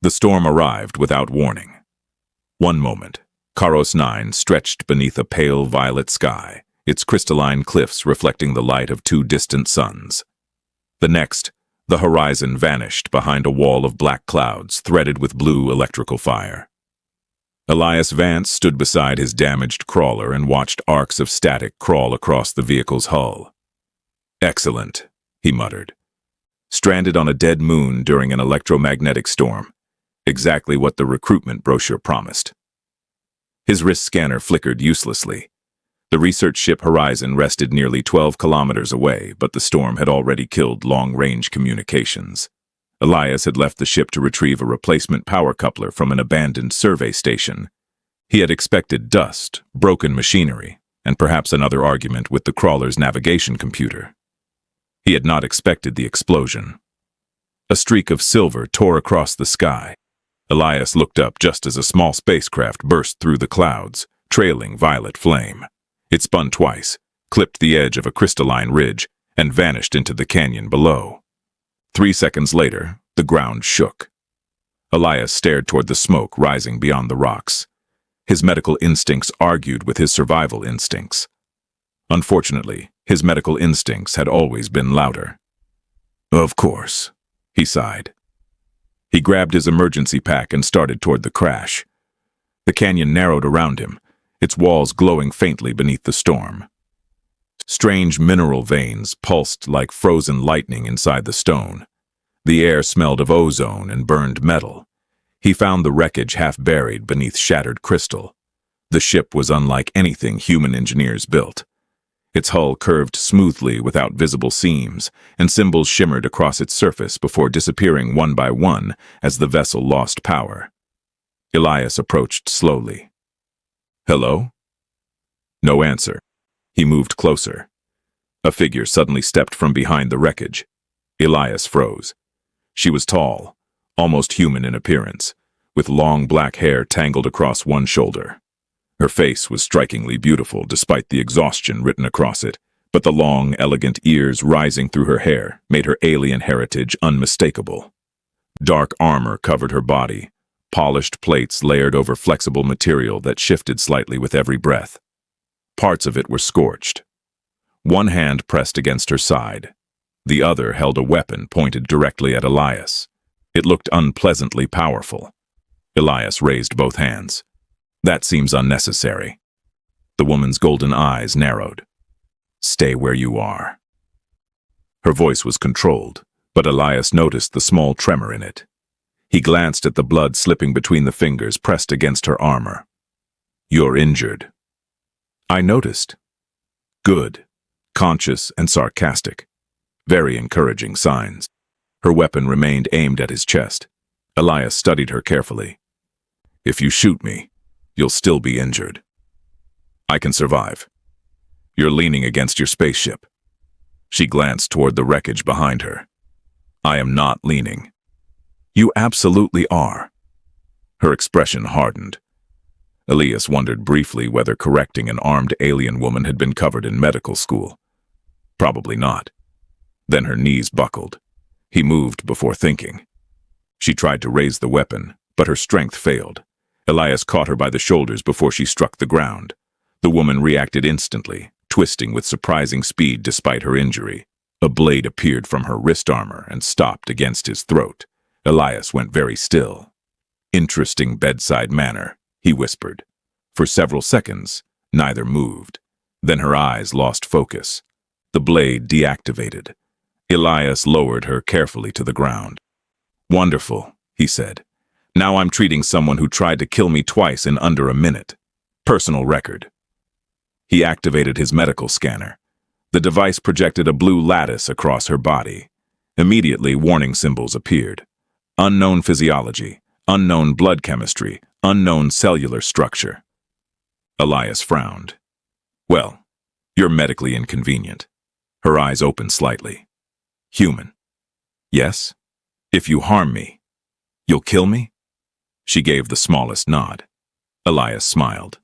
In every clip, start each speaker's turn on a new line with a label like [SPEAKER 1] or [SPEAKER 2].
[SPEAKER 1] The storm arrived without warning. One moment, Karos 9 stretched beneath a pale violet sky, its crystalline cliffs reflecting the light of two distant suns. The next, the horizon vanished behind a wall of black clouds threaded with blue electrical fire. Elias Vance stood beside his damaged crawler and watched arcs of static crawl across the vehicle's hull. "Excellent," he muttered. "Stranded on a dead moon during an electromagnetic storm. Exactly what the recruitment brochure promised." His wrist scanner flickered uselessly. The research ship Horizon rested nearly 12 kilometers away, but the storm had already killed long-range communications. Elias had left the ship to retrieve a replacement power coupler from an abandoned survey station. He had expected dust, broken machinery, and perhaps another argument with the crawler's navigation computer. He had not expected the explosion. A streak of silver tore across the sky. Elias looked up just as a small spacecraft burst through the clouds, trailing violet flame. It spun twice, clipped the edge of a crystalline ridge, and vanished into the canyon below. 3 seconds later, the ground shook. Elias stared toward the smoke rising beyond the rocks. His medical instincts argued with his survival instincts. Unfortunately, his medical instincts had always been louder. "Of course," he sighed. He grabbed his emergency pack and started toward the crash. The canyon narrowed around him, its walls glowing faintly beneath the storm. Strange mineral veins pulsed like frozen lightning inside the stone. The air smelled of ozone and burned metal. He found the wreckage half buried beneath shattered crystal. The ship was unlike anything human engineers built. Its hull curved smoothly without visible seams, and symbols shimmered across its surface before disappearing one by one as the vessel lost power. Elias approached slowly. "Hello?" No answer. He moved closer. A figure suddenly stepped from behind the wreckage. Elias froze. She was tall, almost human in appearance, with long black hair tangled across one shoulder. Her face was strikingly beautiful despite the exhaustion written across it, but the long, elegant ears rising through her hair made her alien heritage unmistakable. Dark armor covered her body, polished plates layered over flexible material that shifted slightly with every breath. Parts of it were scorched. One hand pressed against her side. The other held a weapon pointed directly at Elias. It looked unpleasantly powerful. Elias raised both hands. "That seems unnecessary." The woman's golden eyes narrowed. "Stay where you are." Her voice was controlled, but Elias noticed the small tremor in it. He glanced at the blood slipping between the fingers pressed against her armor. "You're injured." "I noticed." "Good." Conscious and sarcastic. Very encouraging signs. Her weapon remained aimed at his chest. Elias studied her carefully. "If you shoot me, you'll still be injured." "I can survive." "You're leaning against your spaceship." She glanced toward the wreckage behind her. "I am not leaning." "You absolutely are." Her expression hardened. Elias wondered briefly whether correcting an armed alien woman had been covered in medical school. Probably not. Then her knees buckled. He moved before thinking. She tried to raise the weapon, but her strength failed. Elias caught her by the shoulders before she struck the ground. The woman reacted instantly, twisting with surprising speed despite her injury. A blade appeared from her wrist armor and stopped against his throat. Elias went very still. "Interesting bedside manner," he whispered. For several seconds, neither moved. Then her eyes lost focus. The blade deactivated. Elias lowered her carefully to the ground. "Wonderful," he said. "Now I'm treating someone who tried to kill me twice in under a minute. Personal record." He activated his medical scanner. The device projected a blue lattice across her body. Immediately, warning symbols appeared. Unknown physiology, unknown blood chemistry, unknown cellular structure. Elias frowned. "Well, you're medically inconvenient." Her eyes opened slightly. "Human." "Yes? If you harm me, you'll kill me?" She gave the smallest nod. Elias smiled.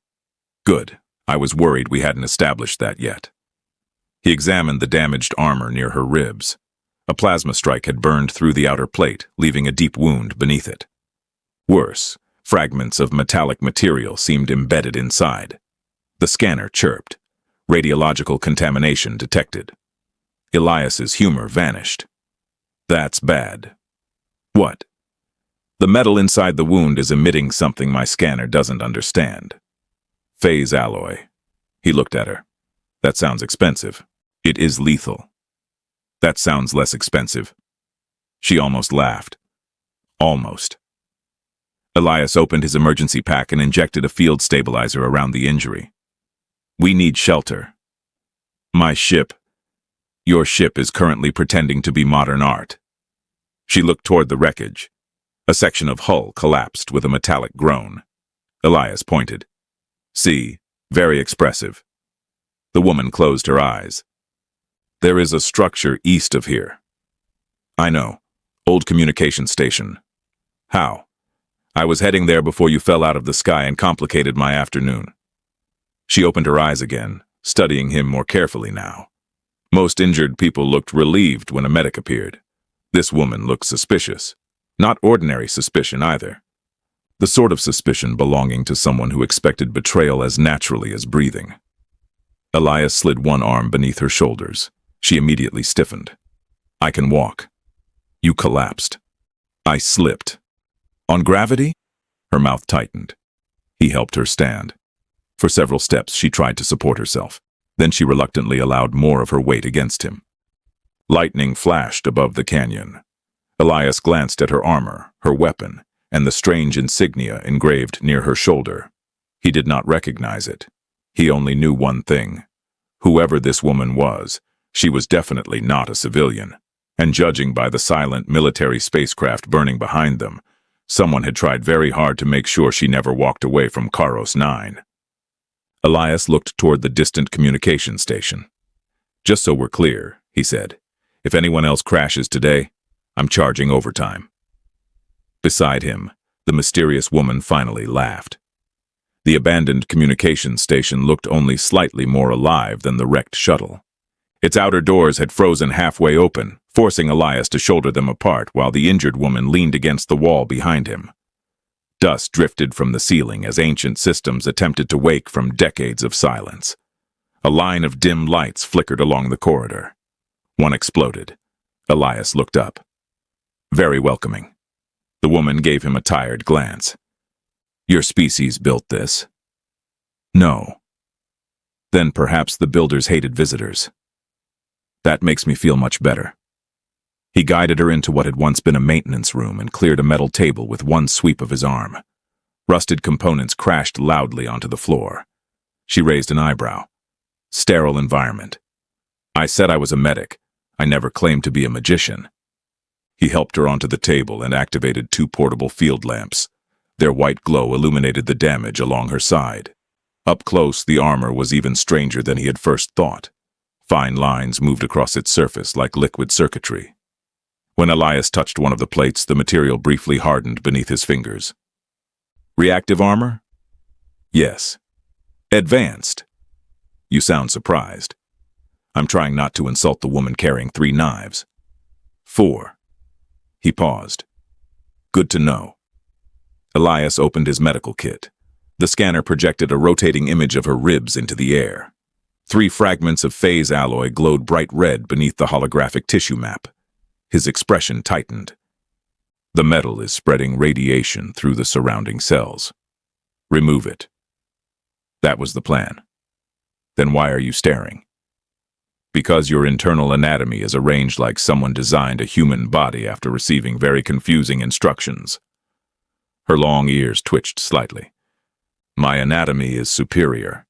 [SPEAKER 1] "Good. I was worried we hadn't established that yet." He examined the damaged armor near her ribs. A plasma strike had burned through the outer plate, leaving a deep wound beneath it. Worse, fragments of metallic material seemed embedded inside. The scanner chirped. Radiological contamination detected. Elias's humor vanished. That's bad. What? The metal inside the wound is emitting something my scanner doesn't understand. Phase alloy. He looked at her. That sounds expensive. It is lethal. That sounds less expensive. She almost laughed. Almost. Elias opened his emergency pack and injected a field stabilizer around the injury. We need shelter. My ship. Your ship is currently pretending to be modern art. She looked toward the wreckage. A section of hull collapsed with a metallic groan. Elias pointed. See, very expressive. The woman closed her eyes. There is a structure east of here. I know. Old communication station. How? I was heading there before you fell out of the sky and complicated my afternoon. She opened her eyes again, studying him more carefully now. Most injured people looked relieved when a medic appeared. This woman looked suspicious. Not ordinary suspicion either. The sort of suspicion belonging to someone who expected betrayal as naturally as breathing. Elias slid one arm beneath her shoulders. She immediately stiffened. I can walk. You collapsed. I slipped. On gravity? Her mouth tightened. He helped her stand. For several steps she tried to support herself. Then she reluctantly allowed more of her weight against him. Lightning flashed above the canyon. Elias glanced at her armor, her weapon, and the strange insignia engraved near her shoulder. He did not recognize it. He only knew one thing. Whoever this woman was, she was definitely not a civilian. And judging by the silent military spacecraft burning behind them, someone had tried very hard to make sure she never walked away from Karos 9. Elias looked toward the distant communication station. Just so we're clear, he said, if anyone else crashes today, I'm charging overtime. Beside him, the mysterious woman finally laughed. The abandoned communication station looked only slightly more alive than the wrecked shuttle. Its outer doors had frozen halfway open, forcing Elias to shoulder them apart while the injured woman leaned against the wall behind him. Dust drifted from the ceiling as ancient systems attempted to wake from decades of silence. A line of dim lights flickered along the corridor. One exploded. Elias looked up. Very welcoming. The woman gave him a tired glance. Your species built this? No. Then perhaps the builders hated visitors. That makes me feel much better. He guided her into what had once been a maintenance room and cleared a metal table with one sweep of his arm. Rusted components crashed loudly onto the floor. She raised an eyebrow. Sterile environment. I said I was a medic. I never claimed to be a magician. He helped her onto the table and activated 2 portable field lamps. Their white glow illuminated the damage along her side. Up close, the armor was even stranger than he had first thought. Fine lines moved across its surface like liquid circuitry. When Elias touched one of the plates, the material briefly hardened beneath his fingers. Reactive armor? Yes. Advanced. You sound surprised. I'm trying not to insult the woman carrying 3 knives. 4. He paused. Good to know. Elias opened his medical kit. The scanner projected a rotating image of her ribs into the air. 3 fragments of phase alloy glowed bright red beneath the holographic tissue map. His expression tightened. The metal is spreading radiation through the surrounding cells. Remove it. That was the plan. Then why are you staring? Because your internal anatomy is arranged like someone designed a human body after receiving very confusing instructions. Her long ears twitched slightly. My anatomy is superior.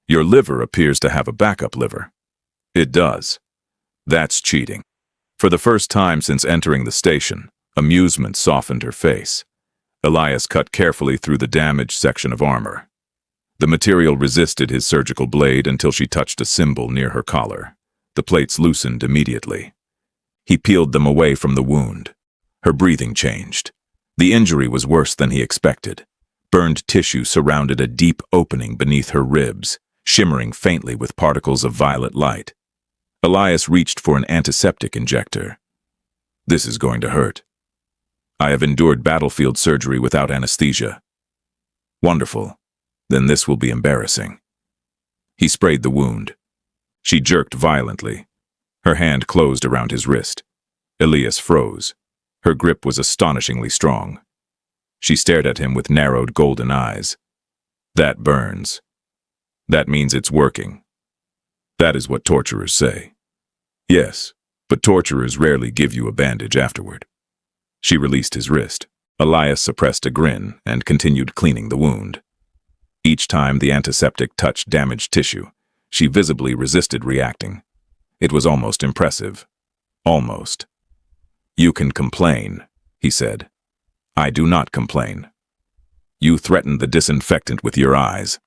[SPEAKER 1] Your liver appears to have a backup liver. It does. That's cheating. For the first time since entering the station, amusement softened her face. Elias cut carefully through the damaged section of armor. The material resisted his surgical blade until she touched a symbol near her collar. The plates loosened immediately. He peeled them away from the wound. Her breathing changed. The injury was worse than he expected. Burned tissue surrounded a deep opening beneath her ribs, shimmering faintly with particles of violet light. Elias reached for an antiseptic injector. This is going to hurt. I have endured battlefield surgery without anesthesia. Wonderful. Then this will be embarrassing. He sprayed the wound. She jerked violently. Her hand closed around his wrist. Elias froze. Her grip was astonishingly strong. She stared at him with narrowed golden eyes. That burns. That means it's working. That is what torturers say. Yes, but torturers rarely give you a bandage afterward. She released his wrist. Elias suppressed a grin and continued cleaning the wound. Each time the antiseptic touched damaged tissue, she visibly resisted reacting. It was almost impressive. Almost. You can complain, he said. I do not complain. You threatened the disinfectant with your eyes.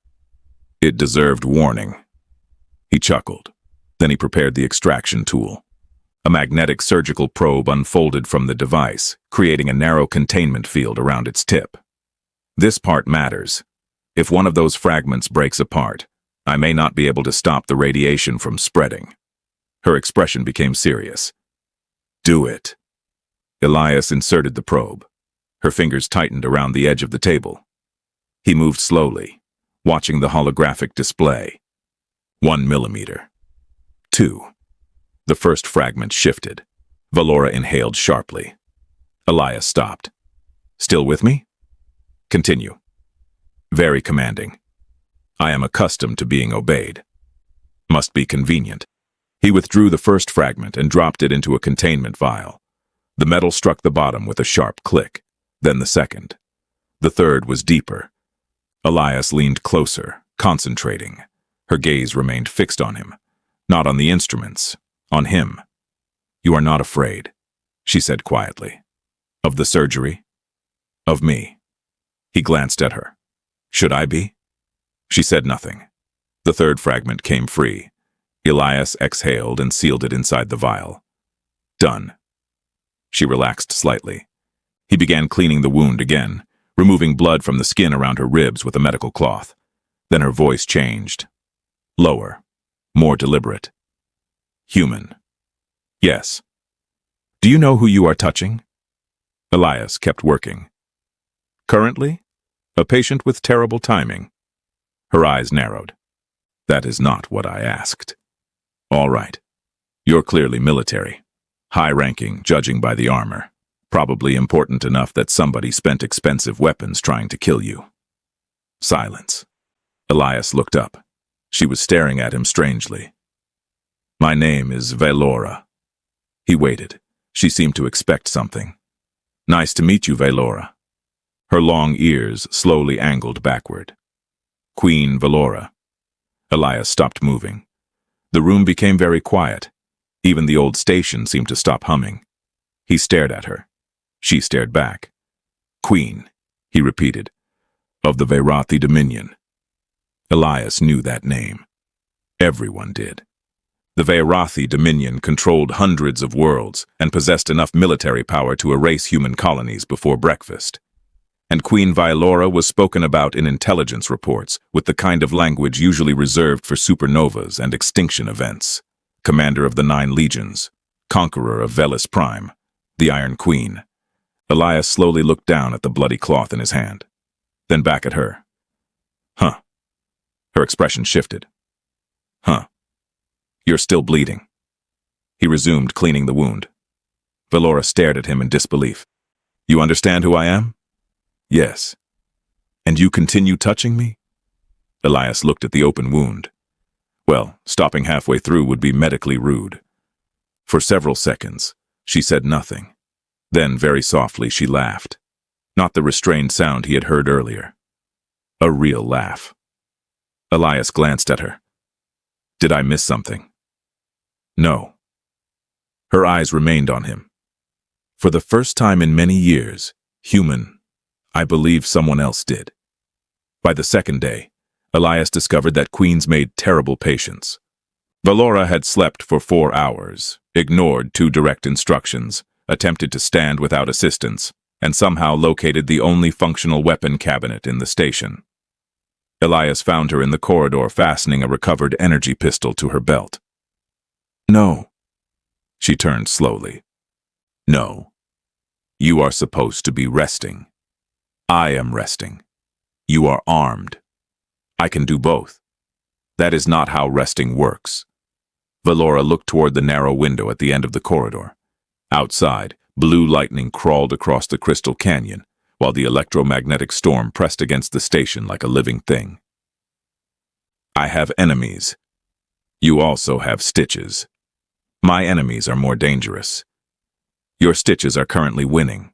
[SPEAKER 1] It deserved warning. He chuckled. Then he prepared the extraction tool. A magnetic surgical probe unfolded from the device, creating a narrow containment field around its tip. This part matters. If one of those fragments breaks apart, I may not be able to stop the radiation from spreading. Her expression became serious. Do it. Elias inserted the probe. Her fingers tightened around the edge of the table. He moved slowly, watching the holographic display. 1 millimeter. 2. The first fragment shifted. Vaelora inhaled sharply. Elias stopped. Still with me? Continue. Very commanding. I am accustomed to being obeyed. Must be convenient. He withdrew the first fragment and dropped it into a containment vial. The metal struck the bottom with a sharp click, then the second. The third was deeper. Elias leaned closer, concentrating. Her gaze remained fixed on him, not on the instruments, on him. You are not afraid, she said quietly. Of the surgery? Of me. He glanced at her. Should I be? She said nothing. The third fragment came free. Elias exhaled and sealed it inside the vial. Done. She relaxed slightly. He began cleaning the wound again, removing blood from the skin around her ribs with a medical cloth. Then her voice changed. Lower. More deliberate. Human. Yes. Do you know who you are touching? Elias kept working. Currently? A patient with terrible timing. Her eyes narrowed. That is not what I asked. All right. You're clearly military. High-ranking, judging by the armor. Probably important enough that somebody spent expensive weapons trying to kill you. Silence. Elias looked up. She was staring at him strangely. My name is Vaelora. He waited. She seemed to expect something. Nice to meet you, Vaelora. Her long ears slowly angled backward. Queen Vaelora. Elias stopped moving. The room became very quiet. Even the old station seemed to stop humming. He stared at her. She stared back. Queen, he repeated, of the Vaerathi Dominion. Elias knew that name. Everyone did. The Vaerathi Dominion controlled hundreds of worlds and possessed enough military power to erase human colonies before breakfast. And Queen Vaelora was spoken about in intelligence reports with the kind of language usually reserved for supernovas and extinction events. Commander of the 9 legions, conqueror of Velis Prime, the Iron Queen. Elias slowly looked down at the bloody cloth in his hand, then back at her. Huh. Her expression shifted. Huh. You're still bleeding. He resumed cleaning the wound. Vaelora stared at him in disbelief. You understand who I am? Yes. And you continue touching me? Elias looked at the open wound. Well, stopping halfway through would be medically rude. For several seconds, she said nothing. Then, very softly, she laughed. Not the restrained sound he had heard earlier. A real laugh. Elias glanced at her. Did I miss something? No. Her eyes remained on him. For the first time in many years, human, I believe someone else did. By the second day, Elias discovered that queens made terrible patients. Vaelora had slept for 4 hours, ignored 2 direct instructions, attempted to stand without assistance, and somehow located the only functional weapon cabinet in the station. Elias found her in the corridor fastening a recovered energy pistol to her belt. No. She turned slowly. No. You are supposed to be resting. I am resting. You are armed. I can do both. That is not how resting works. Vaelora looked toward the narrow window at the end of the corridor. Outside, blue lightning crawled across the crystal canyon, while the electromagnetic storm pressed against the station like a living thing. I have enemies. You also have stitches. My enemies are more dangerous. Your stitches are currently winning.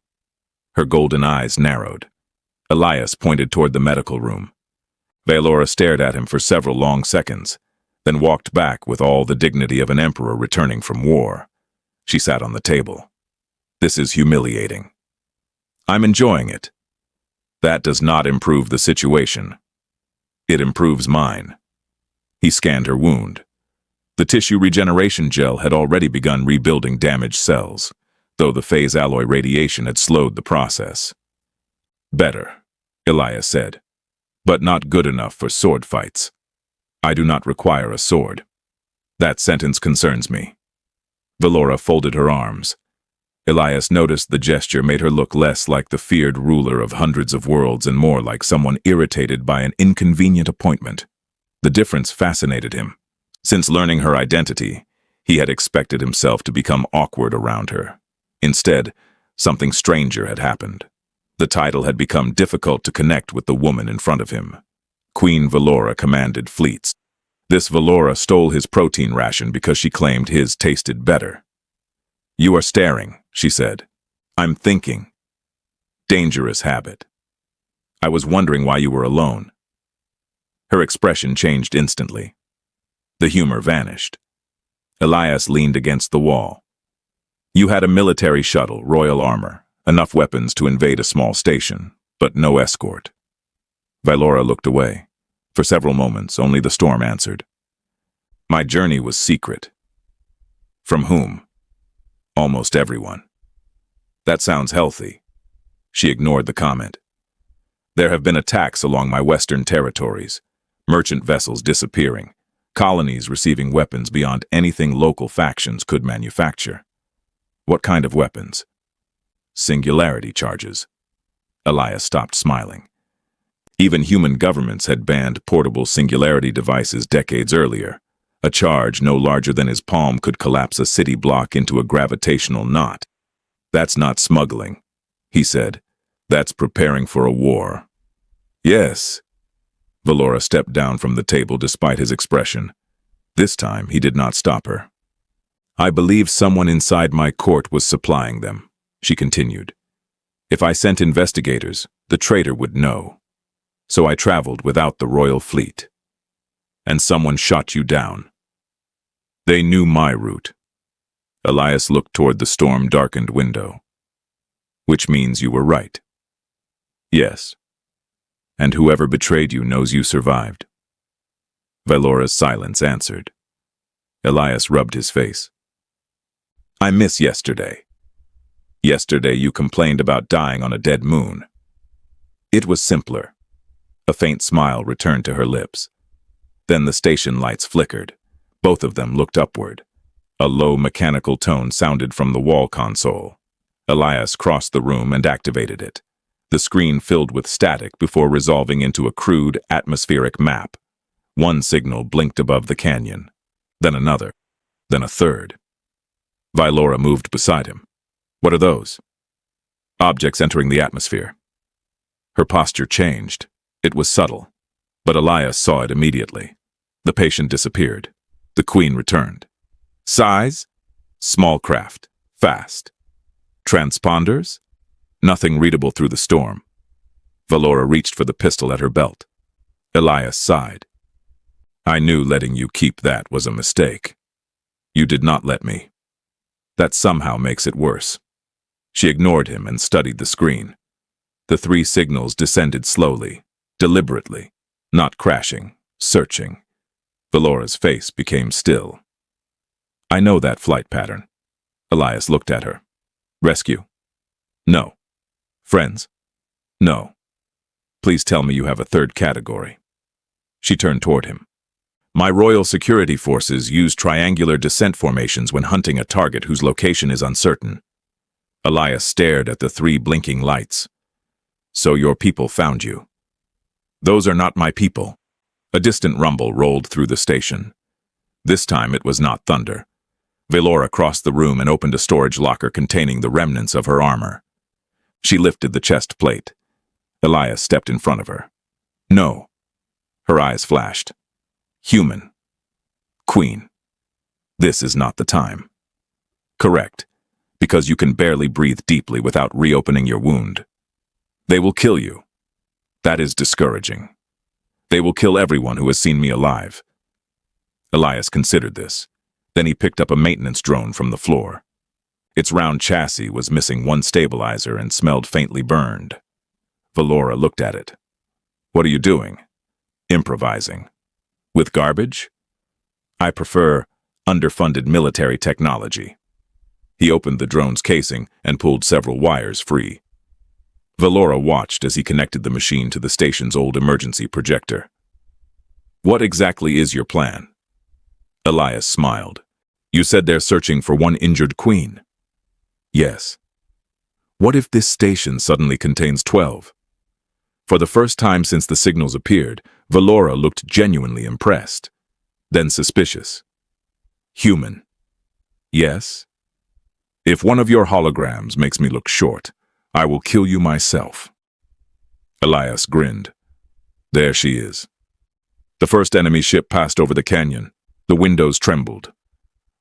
[SPEAKER 1] Her golden eyes narrowed. Elias pointed toward the medical room. Vaelora stared at him for several long seconds, then walked back with all the dignity of an emperor returning from war. She sat on the table. This is humiliating. I'm enjoying it. That does not improve the situation. It improves mine. He scanned her wound. The tissue regeneration gel had already begun rebuilding damaged cells, though the phase alloy radiation had slowed the process. Better, Elias said, but not good enough for sword fights. I do not require a sword. That sentence concerns me. Vaelora folded her arms. Elias noticed the gesture made her look less like the feared ruler of hundreds of worlds and more like someone irritated by an inconvenient appointment. The difference fascinated him. Since learning her identity, he had expected himself to become awkward around her. Instead, something stranger had happened. The title had become difficult to connect with the woman in front of him. Queen Vaelora commanded fleets. This Vaelora stole his protein ration because she claimed his tasted better. You are staring, she said. I'm thinking. Dangerous habit. I was wondering why you were alone. Her expression changed instantly. The humor vanished. Elias leaned against the wall. You had a military shuttle, royal armor, enough weapons to invade a small station, but no escort. Vaelora looked away. For several moments, only the storm answered. My journey was secret. From whom? Almost everyone. That sounds healthy. She ignored the comment. There have been attacks along my western territories, merchant vessels disappearing, colonies receiving weapons beyond anything local factions could manufacture. What kind of weapons? Singularity charges. Elias stopped smiling. Even human governments had banned portable singularity devices decades earlier. A charge no larger than his palm could collapse a city block into a gravitational knot. That's not smuggling, he said. That's preparing for a war. Yes. Vaelora stepped down from the table despite his expression. This time, he did not stop her. I believe someone inside my court was supplying them, she continued. If I sent investigators, the traitor would know. So I traveled without the royal fleet. And someone shot you down. They knew my route. Elias looked toward the storm-darkened window. Which means you were right. Yes. And whoever betrayed you knows you survived. Vaelora's silence answered. Elias rubbed his face. I miss yesterday. Yesterday you complained about dying on a dead moon. It was simpler. A faint smile returned to her lips. Then the station lights flickered. Both of them looked upward. A low mechanical tone sounded from the wall console. Elias crossed the room and activated it. The screen filled with static before resolving into a crude, atmospheric map. One signal blinked above the canyon, then another, then a third. Vaelora moved beside him. What are those? Objects entering the atmosphere. Her posture changed. It was subtle, but Elias saw it immediately. The patient disappeared. The queen returned. Size? Small craft. Fast. Transponders? Nothing readable through the storm. Vaelora reached for the pistol at her belt. Elias sighed. I knew letting you keep that was a mistake. You did not let me. That somehow makes it worse. She ignored him and studied the screen. The three signals descended slowly, deliberately, not crashing, searching. Vaelora's face became still. I know that flight pattern. Elias looked at her. Rescue? No. Friends? No. Please tell me you have a third category. She turned toward him. My royal security forces use triangular descent formations when hunting a target whose location is uncertain. Elias stared at the 3 blinking lights. So your people found you. Those are not my people. A distant rumble rolled through the station. This time it was not thunder. Vaelora crossed the room and opened a storage locker containing the remnants of her armor. She lifted the chest plate. Elias stepped in front of her. No. Her eyes flashed. Human. Queen. This is not the time. Correct. Because you can barely breathe deeply without reopening your wound. They will kill you. That is discouraging. They will kill everyone who has seen me alive. Elias considered this. Then he picked up a maintenance drone from the floor. Its round chassis was missing one stabilizer and smelled faintly burned. Vaelora looked at it. What are you doing? Improvising. With garbage? I prefer underfunded military technology. He opened the drone's casing and pulled several wires free. Vaelora watched as he connected the machine to the station's old emergency projector. What exactly is your plan? Elias smiled. You said they're searching for one injured queen. Yes. What if this station suddenly contains 12? For the first time since the signals appeared, Vaelora looked genuinely impressed, then suspicious. Human. Yes. If one of your holograms makes me look short, I will kill you myself. Elias grinned. There she is. The first enemy ship passed over the canyon. The windows trembled.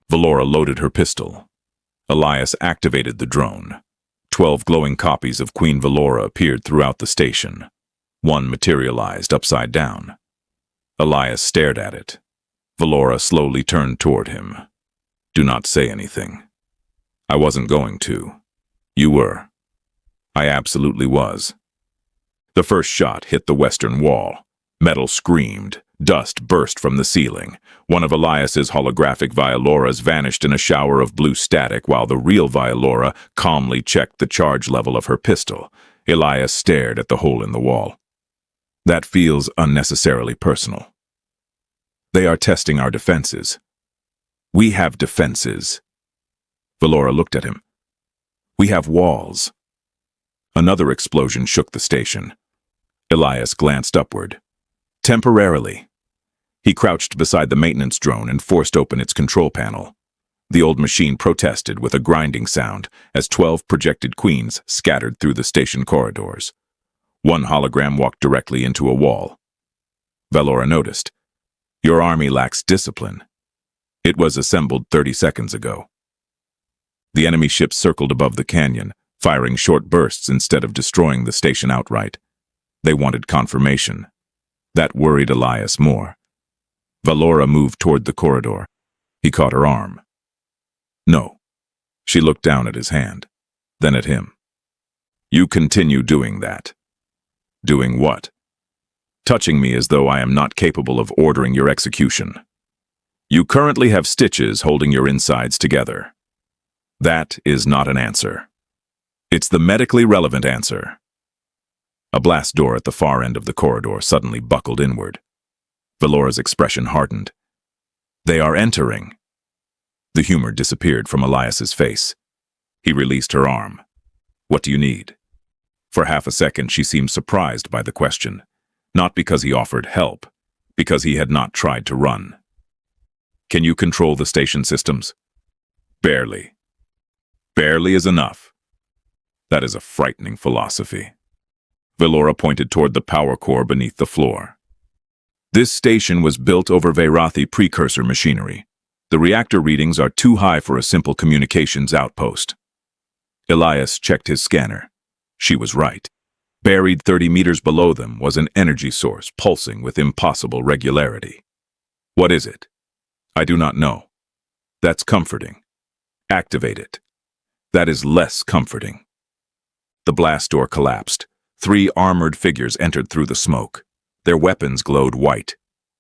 [SPEAKER 1] Vaelora loaded her pistol. Elias activated the drone. 12 glowing copies of Queen Vaelora appeared throughout the station. One materialized upside down. Elias stared at it. Vaelora slowly turned toward him. Do not say anything. I wasn't going to. You were. I absolutely was. The first shot hit the western wall. Metal screamed. Dust burst from the ceiling. One of Elias's holographic Vaeloras vanished in a shower of blue static while the real Vaelora calmly checked the charge level of her pistol. Elias stared at the hole in the wall. That feels unnecessarily personal. They are testing our defenses. We have defenses. Vaelora looked at him. We have walls. Another explosion shook the station. Elias glanced upward. Temporarily. He crouched beside the maintenance drone and forced open its control panel. The old machine protested with a grinding sound as 12 projected queens scattered through the station corridors. One hologram walked directly into a wall. Vaelora noticed. Your army lacks discipline. It was assembled 30 seconds ago. The enemy ships circled above the canyon, firing short bursts instead of destroying the station outright. They wanted confirmation. That worried Elias more. Vaelora moved toward the corridor. He caught her arm. No. She looked down at his hand, then at him. You continue doing that. Doing what? Touching me as though I am not capable of ordering your execution. You currently have stitches holding your insides together. That is not an answer. It's the medically relevant answer. A blast door at the far end of the corridor suddenly buckled inward. Vaelora's expression hardened. They are entering. The humor disappeared from Elias's face. He released her arm. What do you need? For half a second she seemed surprised by the question, not because he offered help, because he had not tried to run. Can you control the station systems? Barely. Barely is enough. That is a frightening philosophy. Vaelora pointed toward the power core beneath the floor. This station was built over Vaerathi precursor machinery. The reactor readings are too high for a simple communications outpost. Elias checked his scanner. She was right. Buried 30 meters below them was an energy source pulsing with impossible regularity. What is it? I do not know. That's comforting. Activate it. That is less comforting. The blast door collapsed. 3 armored figures entered through the smoke. Their weapons glowed white.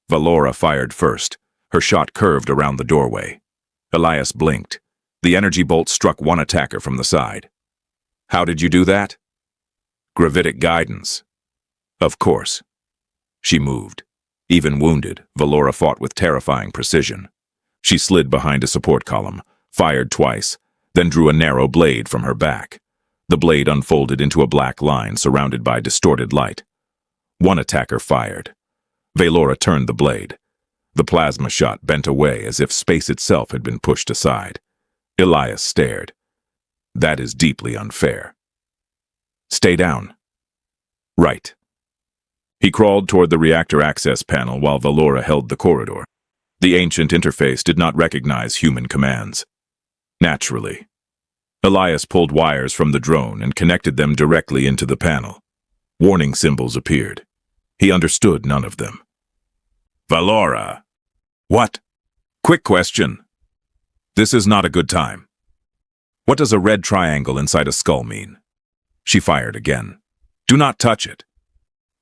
[SPEAKER 1] Vaelora fired first. Her shot curved around the doorway. Elias blinked. The energy bolt struck one attacker from the side. How did you do that? Gravitic guidance. Of course. She moved. Even wounded, Vaelora fought with terrifying precision. She slid behind a support column, fired twice, then drew a narrow blade from her back. The blade unfolded into a black line surrounded by distorted light. One attacker fired. Vaelora turned the blade. The plasma shot bent away as if space itself had been pushed aside. Elias stared. That is deeply unfair. Stay down. Right. He crawled toward the reactor access panel while Vaelora held the corridor. The ancient interface did not recognize human commands. Naturally. Elias pulled wires from the drone and connected them directly into the panel. Warning symbols appeared. He understood none of them. Vaelora. What? Quick question. This is not a good time. What does a red triangle inside a skull mean? She fired again. Do not touch it.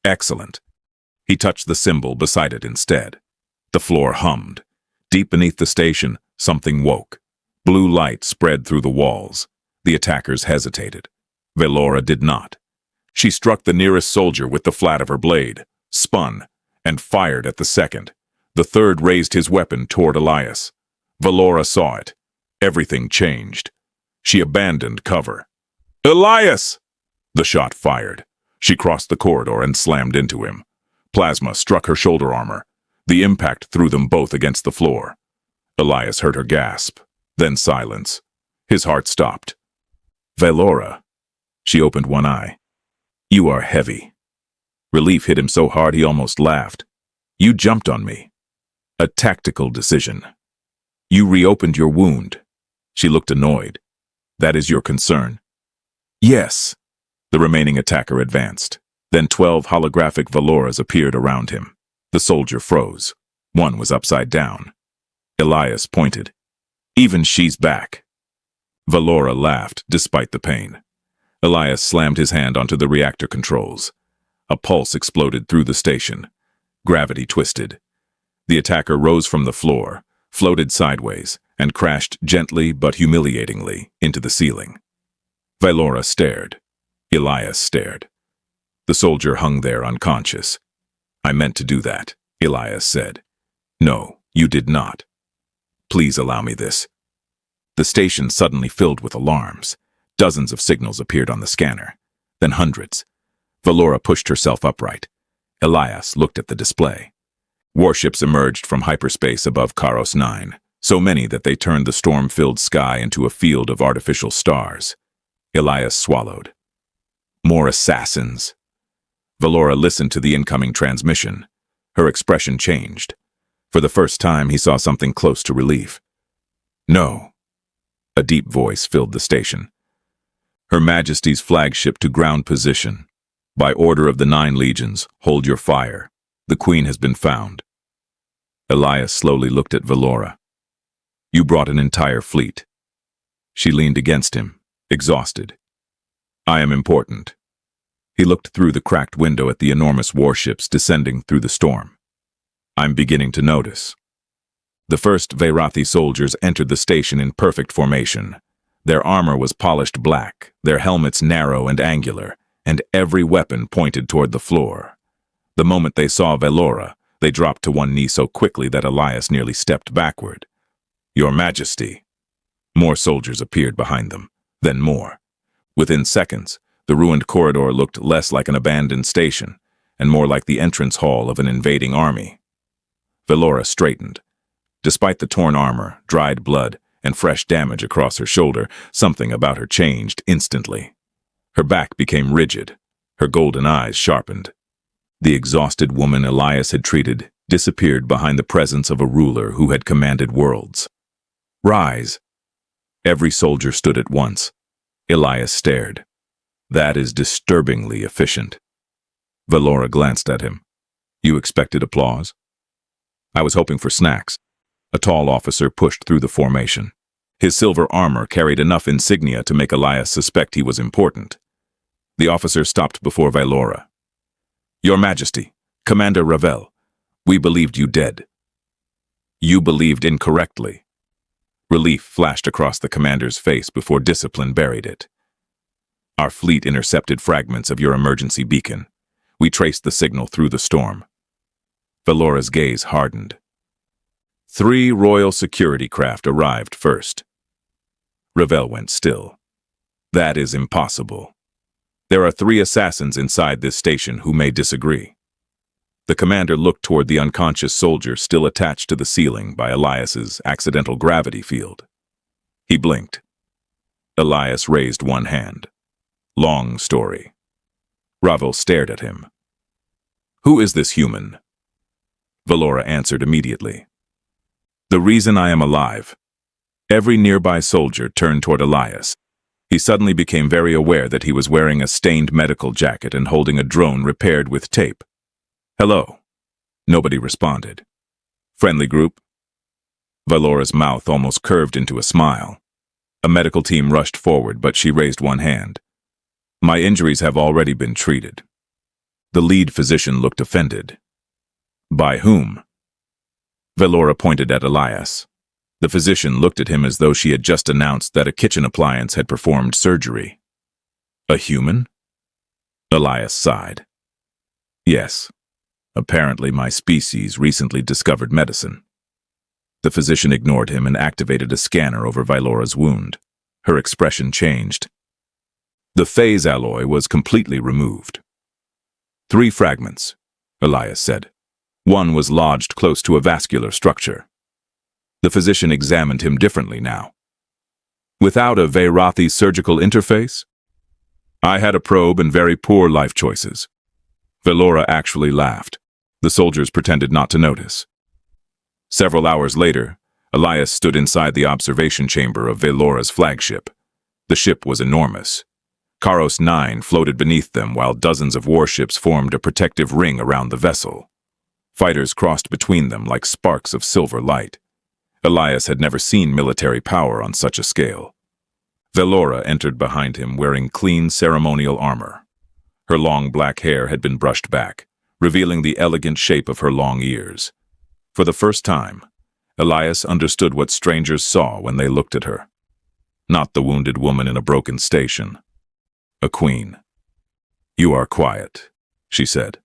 [SPEAKER 1] Excellent. He touched the symbol beside it instead. The floor hummed. Deep beneath the station, something woke. Blue light spread through the walls. The attackers hesitated. Vaelora did not. She struck the nearest soldier with the flat of her blade, spun, and fired at the second. The third raised his weapon toward Elias. Vaelora saw it. Everything changed. She abandoned cover. Elias! The shot fired. She crossed the corridor and slammed into him. Plasma struck her shoulder armor. The impact threw them both against the floor. Elias heard her gasp, then silence. His heart stopped. Vaelora. She opened one eye. You are heavy. Relief hit him so hard he almost laughed. You jumped on me. A tactical decision. You reopened your wound. She looked annoyed. That is your concern? Yes. The remaining attacker advanced. Then 12 holographic Vaeloras appeared around him. The soldier froze. One was upside down. Elias pointed. Even she's back. Vaelora laughed, despite the pain. Elias slammed his hand onto the reactor controls. A pulse exploded through the station. Gravity twisted. The attacker rose from the floor, floated sideways, and crashed gently but humiliatingly into the ceiling. Vaelora stared. Elias stared. The soldier hung there unconscious. I meant to do that, Elias said. No, you did not. Please allow me this. The station suddenly filled with alarms. Dozens of signals appeared on the scanner, then hundreds. Vaelora pushed herself upright. Elias looked at the display. Warships emerged from hyperspace above Karos 9, so many that they turned the storm-filled sky into a field of artificial stars. Elias swallowed. More assassins. Vaelora listened to the incoming transmission. Her expression changed. For the first time, he saw something close to relief. No. A deep voice filled the station. Her Majesty's flagship to ground position. By order of the 9 legions, hold your fire. The Queen has been found. Elias slowly looked at Vaelora. You brought an entire fleet. She leaned against him, exhausted. I am important. He looked through the cracked window at the enormous warships descending through the storm. I'm beginning to notice. The first Vaerathi soldiers entered the station in perfect formation. Their armor was polished black, their helmets narrow and angular, and every weapon pointed toward the floor. The moment they saw Vaelora, they dropped to one knee so quickly that Elias nearly stepped backward. Your Majesty. More soldiers appeared behind them, then more. Within seconds, the ruined corridor looked less like an abandoned station, and more like the entrance hall of an invading army. Vaelora straightened. Despite the torn armor, dried blood, and fresh damage across her shoulder, something about her changed instantly. Her back became rigid, her golden eyes sharpened. The exhausted woman Elias had treated disappeared behind the presence of a ruler who had commanded worlds. Rise! Every soldier stood at once. Elias stared. That is disturbingly efficient. Vaelora glanced at him. You expected applause? I was hoping for snacks. A tall officer pushed through the formation. His silver armor carried enough insignia to make Elias suspect he was important. The officer stopped before Vaelora. Your Majesty, Commander Ravel, we believed you dead. You believed incorrectly. Relief flashed across the commander's face before discipline buried it. Our fleet intercepted fragments of your emergency beacon. We traced the signal through the storm. Vaelora's gaze hardened. 3 royal security craft arrived first. Ravel went still. That is impossible. There are 3 assassins inside this station who may disagree. The commander looked toward the unconscious soldier still attached to the ceiling by Elias's accidental gravity field. He blinked. Elias raised one hand. Long story. Ravel stared at him. Who is this human? Vaelora answered immediately. The reason I am alive. Every nearby soldier turned toward Elias. He suddenly became very aware that he was wearing a stained medical jacket and holding a drone repaired with tape. Hello. Nobody responded. Friendly group? Vaelora's mouth almost curved into a smile. A medical team rushed forward, but she raised one hand. My injuries have already been treated. The lead physician looked offended. By whom? Vaelora pointed at Elias. The physician looked at him as though she had just announced that a kitchen appliance had performed surgery. A human? Elias sighed. Yes. Apparently my species recently discovered medicine. The physician ignored him and activated a scanner over Vaelora's wound. Her expression changed. The phase alloy was completely removed. 3 fragments, Elias said. One was lodged close to a vascular structure. The physician examined him differently now. Without a Vaerathi surgical interface? I had a probe and very poor life choices. Vaelora actually laughed. The soldiers pretended not to notice. Several hours later, Elias stood inside the observation chamber of Vaelora's flagship. The ship was enormous. Karos 9 floated beneath them while dozens of warships formed a protective ring around the vessel. Fighters crossed between them like sparks of silver light. Elias had never seen military power on such a scale. Vaelora entered behind him wearing clean ceremonial armor. Her long black hair had been brushed back, revealing the elegant shape of her long ears. For the first time, Elias understood what strangers saw when they looked at her. Not the wounded woman in a broken station. A queen. You are quiet, she said.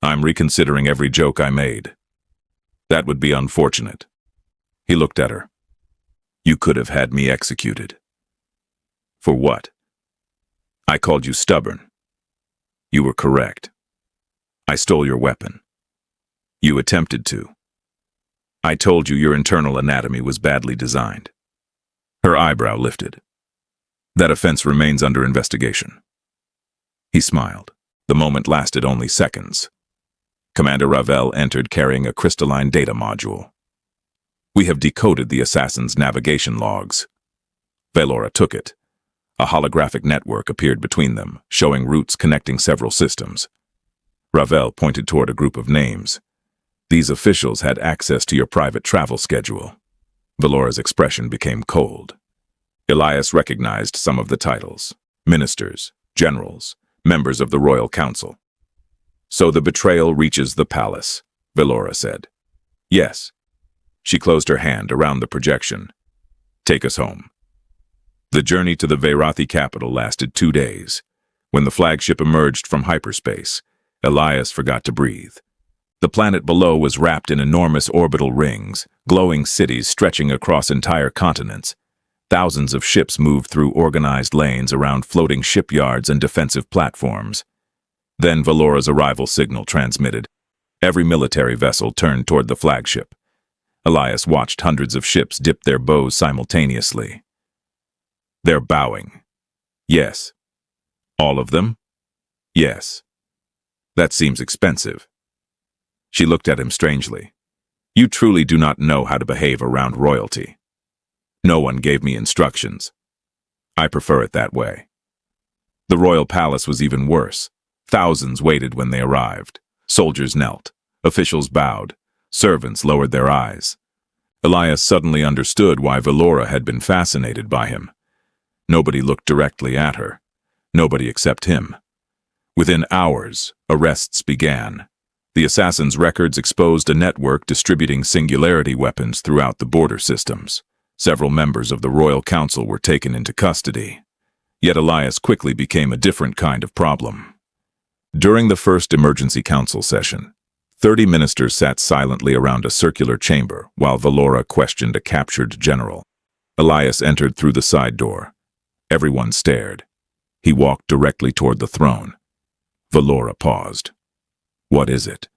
[SPEAKER 1] I'm reconsidering every joke I made. That would be unfortunate. He looked at her. You could have had me executed. For what? I called you stubborn. You were correct. I stole your weapon. You attempted to. I told you your internal anatomy was badly designed. Her eyebrow lifted. That offense remains under investigation. He smiled. The moment lasted only seconds. Commander Ravel entered carrying a crystalline data module. We have decoded the assassin's navigation logs. Vaelora took it. A holographic network appeared between them, showing routes connecting several systems. Ravel pointed toward a group of names. These officials had access to your private travel schedule. Vaelora's expression became cold. Elias recognized some of the titles: ministers, generals, members of the Royal Council. So the betrayal reaches the palace, Vaelora said. Yes. She closed her hand around the projection. Take us home. The journey to the Vaerathi capital lasted 2 days. When the flagship emerged from hyperspace, Elias forgot to breathe. The planet below was wrapped in enormous orbital rings, glowing cities stretching across entire continents. Thousands of ships moved through organized lanes around floating shipyards and defensive platforms. Then Vaelora's arrival signal transmitted. Every military vessel turned toward the flagship. Elias watched hundreds of ships dip their bows simultaneously. They're bowing. Yes. All of them? Yes. That seems expensive. She looked at him strangely. You truly do not know how to behave around royalty. No one gave me instructions. I prefer it that way. The royal palace was even worse. Thousands waited when they arrived. Soldiers knelt. Officials bowed. Servants lowered their eyes. Elias suddenly understood why Vaelora had been fascinated by him. Nobody looked directly at her. Nobody except him. Within hours, arrests began. The assassin's records exposed a network distributing singularity weapons throughout the border systems. Several members of the Royal Council were taken into custody. Yet Elias quickly became a different kind of problem. During the first emergency council session, 30 ministers sat silently around a circular chamber while Vaelora questioned a captured general. Elias entered through the side door. Everyone stared. He walked directly toward the throne. Vaelora paused. "What is it?"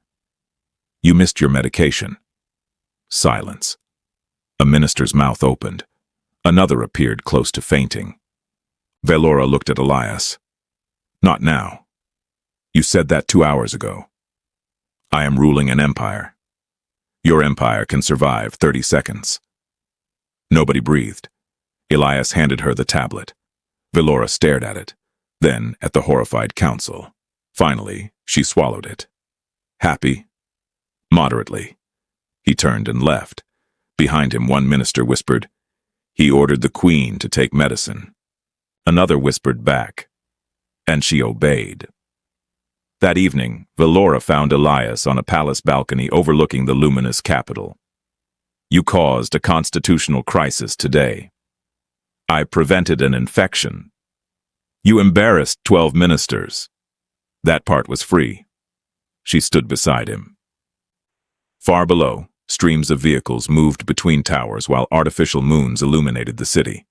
[SPEAKER 1] "You missed your medication." Silence. A minister's mouth opened. Another appeared close to fainting. Vaelora looked at Elias. "Not now. You said that 2 hours ago. I am ruling an empire. Your empire can survive 30 seconds. Nobody breathed. Elias handed her the tablet. Vaelora stared at it, then at the horrified council. Finally, she swallowed it. Happy? Moderately. He turned and left. Behind him, one minister whispered, "He ordered the queen to take medicine." Another whispered back, and she obeyed. That evening, Vaelora found Elias on a palace balcony overlooking the luminous capital. "You caused a constitutional crisis today. I prevented an infection. You embarrassed 12 ministers. That part was free." She stood beside him. Far below, streams of vehicles moved between towers while artificial moons illuminated the city.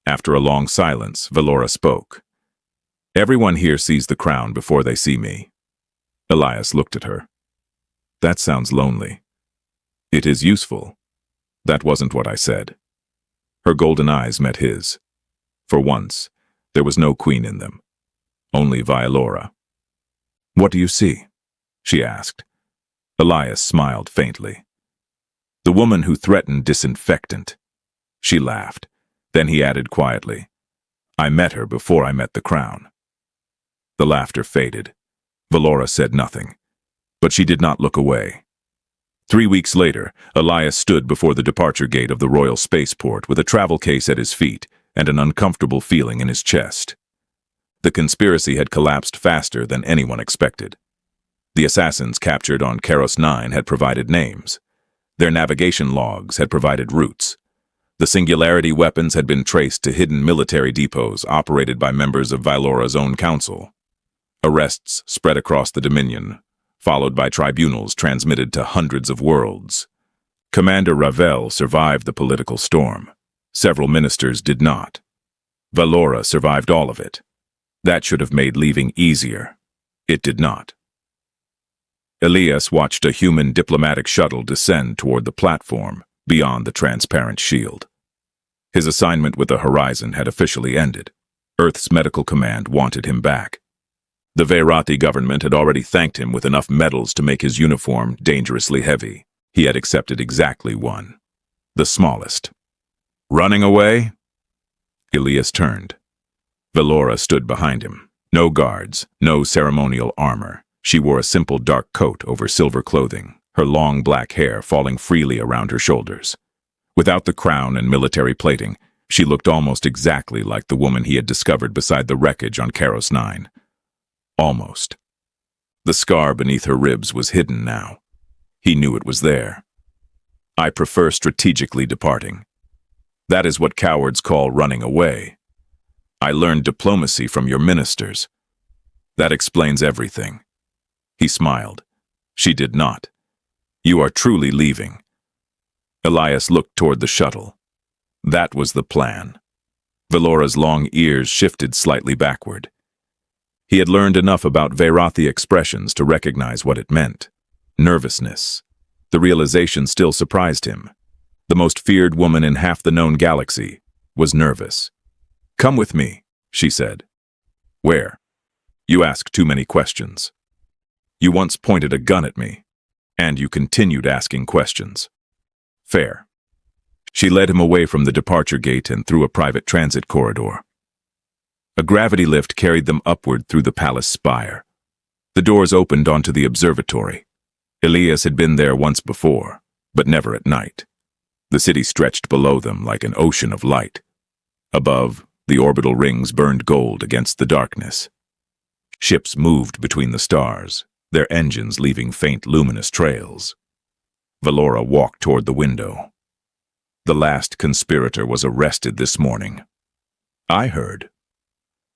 [SPEAKER 1] After a long silence, Vaelora spoke. "Everyone here sees the crown before they see me." Elias looked at her. "That sounds lonely." "It is useful." "That wasn't what I said." Her golden eyes met his. For once, there was no queen in them. Only Vaelora. "What do you see?" she asked. Elias smiled faintly. "The woman who threatened disinfectant." She laughed. Then he added quietly, "I met her before I met the crown." The laughter faded. Vaelora said nothing, but she did not look away. 3 weeks later, Elias stood before the departure gate of the royal spaceport with a travel case at his feet and an uncomfortable feeling in his chest. The conspiracy had collapsed faster than anyone expected. The assassins captured on Karos 9 had provided names. Their navigation logs had provided routes. The singularity weapons had been traced to hidden military depots operated by members of Vaelora's own council. Arrests spread across the Dominion, followed by tribunals transmitted to hundreds of worlds. Commander Ravel survived the political storm. Several ministers did not. Vaelora survived all of it. That should have made leaving easier. It did not. Elias watched a human diplomatic shuttle descend toward the platform beyond the transparent shield. His assignment with the Horizon had officially ended. Earth's medical command wanted him back. The Vaerati government had already thanked him with enough medals to make his uniform dangerously heavy. He had accepted exactly one. The smallest. "Running away?" Elias turned. Vaelora stood behind him. No guards, no ceremonial armor. She wore a simple dark coat over silver clothing, her long black hair falling freely around her shoulders. Without the crown and military plating, she looked almost exactly like the woman he had discovered beside the wreckage on Karos 9. Almost. The scar beneath her ribs was hidden now. He knew it was there. "I prefer strategically departing. That is what cowards call running away. I learned diplomacy from your ministers. That explains everything." He smiled. She did not. "You are truly leaving." Elias looked toward the shuttle. That was the plan. Vaelora's long ears shifted slightly backward. He had learned enough about Vaerathi expressions to recognize what it meant. Nervousness. The realization still surprised him. The most feared woman in half the known galaxy was nervous. "Come with me," she said. "Where?" "You ask too many questions. You once pointed a gun at me, and you continued asking questions." "Fair." She led him away from the departure gate and through a private transit corridor. A gravity lift carried them upward through the palace spire. The doors opened onto the observatory. Elias had been there once before, but never at night. The city stretched below them like an ocean of light. Above, the orbital rings burned gold against the darkness. Ships moved between the stars, their engines leaving faint luminous trails. Vaelora walked toward the window. "The last conspirator was arrested this morning. I heard.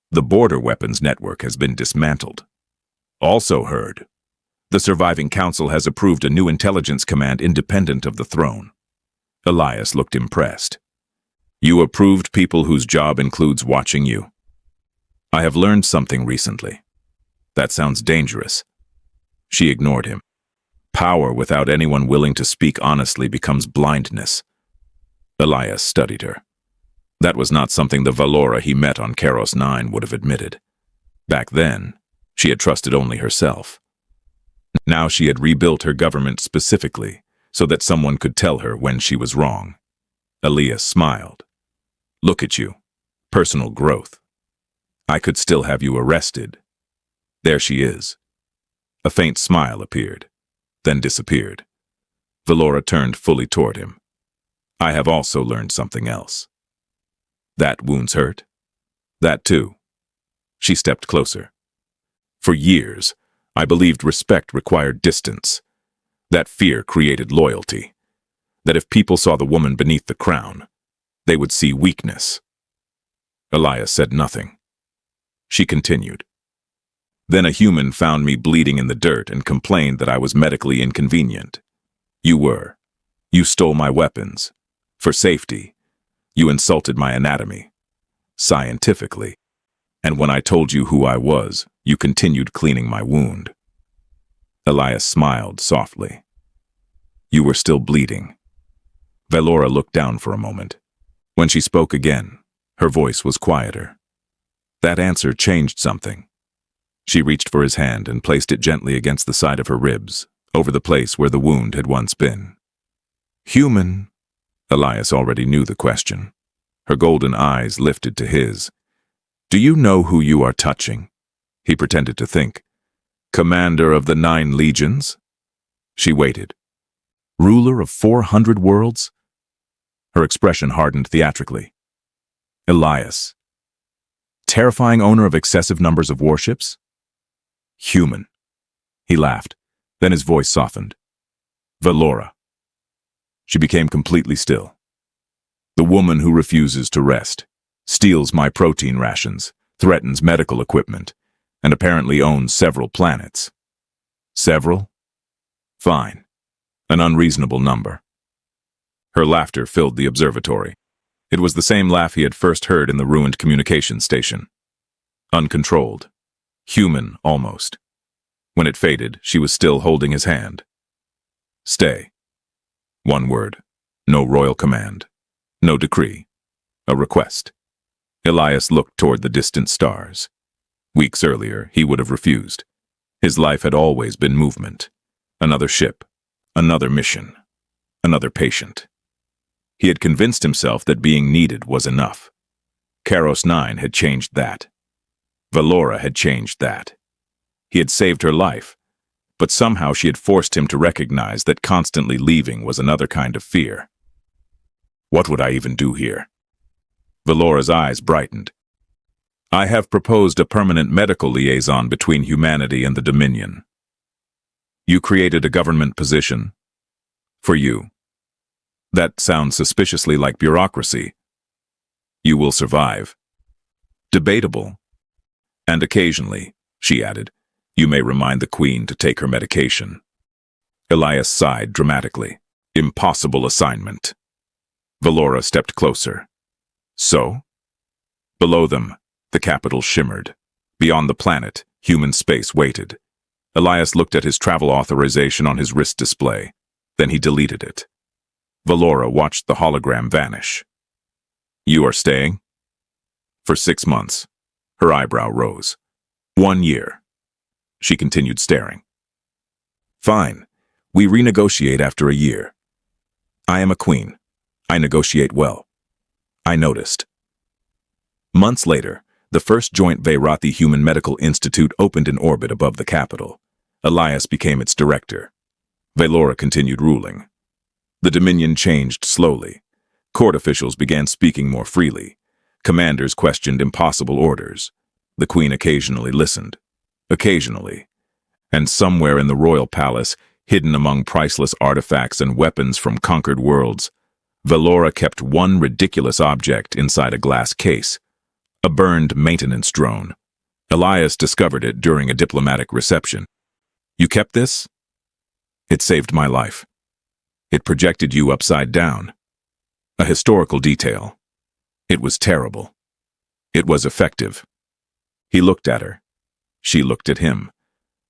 [SPEAKER 1] The border weapons network has been dismantled. Also heard. The surviving council has approved a new intelligence command independent of the throne." Elias looked impressed. You approved people whose job includes watching you. I have learned something recently. That sounds dangerous. She ignored him. Power without anyone willing to speak honestly becomes blindness. Elias studied her. That was not something the Vaelora he met on Karos 9 would have admitted. Back then, she had trusted only herself. Now she had rebuilt her government specifically so that someone could tell her when she was wrong. Elias smiled. Look at you. Personal growth. I could still have you arrested. There she is. A faint smile appeared, then disappeared. Vaelora turned fully toward him. I have also learned something else. That wounds hurt? That too. She stepped closer. For years, I believed respect required distance. That fear created loyalty. That if people saw the woman beneath the crown, they would see weakness. Elias said nothing. She continued. Then a human found me bleeding in the dirt and complained that I was medically inconvenient. You were. You stole my weapons. For safety. You insulted my anatomy. Scientifically. And when I told you who I was, you continued cleaning my wound. Elias smiled softly. You were still bleeding. Vaelora looked down for a moment. When she spoke again, her voice was quieter. That answer changed something. She reached for his hand and placed it gently against the side of her ribs, over the place where the wound had once been. Human? Elias already knew the question. Her golden eyes lifted to his. Do you know who you are touching? He pretended to think. Commander of the 9 legions? She waited. Ruler of 400 worlds? Her expression hardened theatrically. Elias. Terrifying owner of excessive numbers of warships? Human. He laughed. Then his voice softened. Vaelora. She became completely still. The woman who refuses to rest, steals my protein rations, threatens medical equipment, and apparently owns several planets. Several? Fine. An unreasonable number. Her laughter filled the observatory. It was the same laugh he had first heard in the ruined communications station. Uncontrolled. Human, almost. When it faded, she was still holding his hand. Stay. One word. No royal command. No decree. A request. Elias looked toward the distant stars. Weeks earlier, he would have refused. His life had always been movement. Another ship. Another mission. Another patient. He had convinced himself that being needed was enough. Karos 9 had changed that. Vaelora had changed that. He had saved her life, but somehow she had forced him to recognize that constantly leaving was another kind of fear. What would I even do here? Vaelora's eyes brightened. I have proposed a permanent medical liaison between humanity and the Dominion. You created a government position. For you. That sounds suspiciously like bureaucracy. You will survive. Debatable. And occasionally, she added, you may remind the Queen to take her medication. Elias sighed dramatically. Impossible assignment. Vaelora stepped closer. So? Below them, the capital shimmered. Beyond the planet, human space waited. Elias looked at his travel authorization on his wrist display. Then he deleted it. Vaelora watched the hologram vanish. You are staying? For 6 months. Her eyebrow rose. 1 year. She continued staring. Fine. We renegotiate after a year. I am a queen. I negotiate well. I noticed. Months later, the first joint Vaerathi Human Medical Institute opened in orbit above the capital. Elias became its director. Vaelora continued ruling. The Dominion changed slowly. Court officials began speaking more freely. Commanders questioned impossible orders. The Queen occasionally listened. Occasionally. And somewhere in the royal palace, hidden among priceless artifacts and weapons from conquered worlds, Vaelora kept one ridiculous object inside a glass case. A burned maintenance drone. Elias discovered it during a diplomatic reception. You kept this? It saved my life. It projected you upside down. A historical detail. It was terrible. It was effective. He looked at her. She looked at him.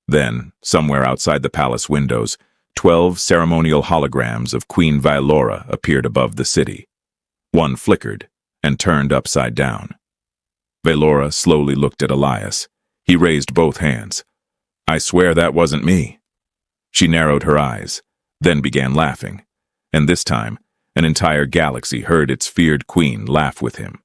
[SPEAKER 1] Then, somewhere outside the palace windows, 12 ceremonial holograms of Queen Vaelora appeared above the city. One flickered and turned upside down. Vaelora slowly looked at Elias. He raised both hands. "I swear that wasn't me." She narrowed her eyes, then began laughing. And this time, an entire galaxy heard its feared queen laugh with him.